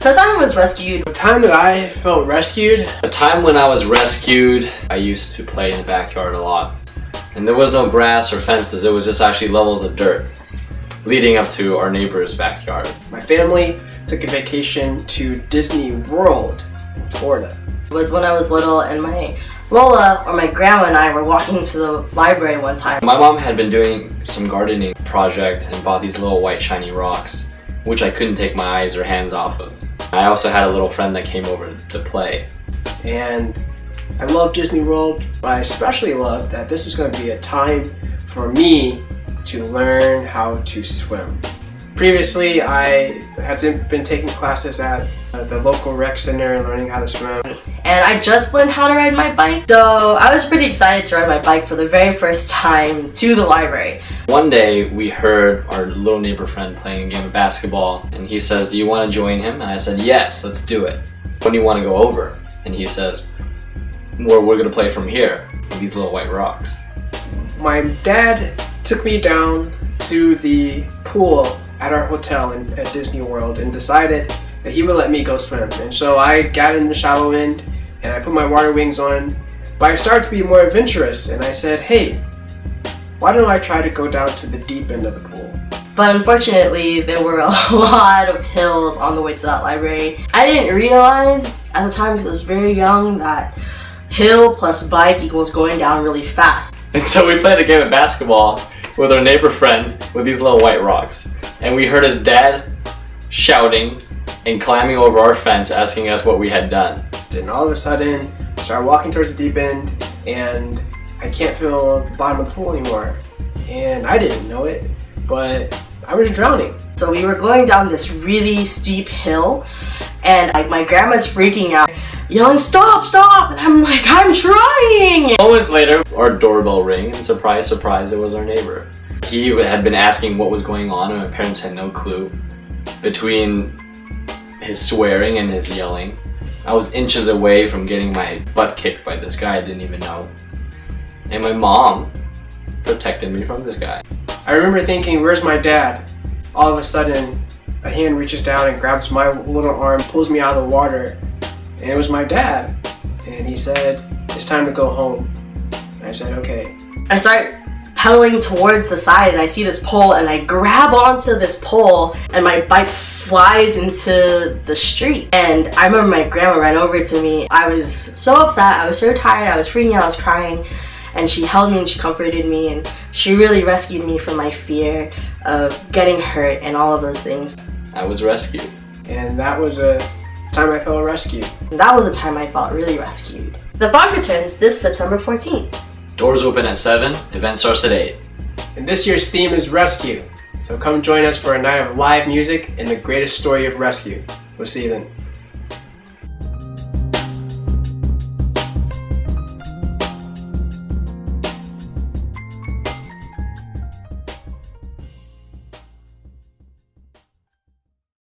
So the time I was rescued. The time that I felt rescued? The time when I was rescued, I used to play in the backyard a lot. And there was no grass or fences, it was just actually levels of dirt leading up to our neighbor's backyard. My family took a vacation to Disney World in Florida. It was when I was little and my Lola, or my grandma, and I were walking to the library one time. My mom had been doing some gardening project and bought these little white shiny rocks, which I couldn't take my eyes or hands off of. I also had a little friend that came over to play. And I love Disney World, but I especially love that this is going to be a time for me to learn how to swim. Previously, I had been taking classes at the local rec center learning how to swim. And I just learned how to ride my bike, so I was pretty excited to ride my bike for the very first time to the library. One day we heard our little neighbor friend playing a game of basketball, and he says, "Do you want to join him?" And I said, "Yes, let's do it." "When do you want to go over?" And he says, "Well, we're going to play from here with these little white rocks." My dad took me down to the pool at our hotel at Disney World and decided that he would let me go swim. And so I got in the shallow end and I put my water wings on, but I started to be more adventurous and I said, "Hey, why don't I try to go down to the deep end of the pool?" But unfortunately, there were a lot of hills on the way to that library. I didn't realize at the time, because I was very young, that hill plus bike equals going down really fast. And so we played a game of basketball with our neighbor friend with these little white rocks. And we heard his dad shouting and climbing over our fence asking us what we had done. Then all of a sudden, I started walking towards the deep end and I can't feel the bottom of the pool anymore. And I didn't know it, but I was drowning. So we were going down this really steep hill and my grandma's freaking out, yelling, "Stop, stop!" And I'm like, "I'm trying!" Moments later, our doorbell rang, and surprise, surprise, it was our neighbor. He had been asking what was going on, and my parents had no clue. Between his swearing and his yelling, I was inches away from getting my butt kicked by this guy I didn't even know. And my mom protected me from this guy. I remember thinking, "Where's my dad?" All of a sudden, a hand reaches down and grabs my little arm, pulls me out of the water, and it was my dad. And he said, "It's time to go home." And I said, "Okay." I start pedaling towards the side and I see this pole and I grab onto this pole and my bike flies into the street. And I remember my grandma ran over to me. I was so upset, I was so tired, I was freaking out, I was crying. And she held me and she comforted me and she really rescued me from my fear of getting hurt and all of those things. I was rescued. And that was a time I felt rescued. That was a time I felt really rescued. The Fog returns this September 14th. Doors open at 7, event starts at 8. And this year's theme is rescue. So come join us for a night of live music and the greatest story of rescue. We'll see you then.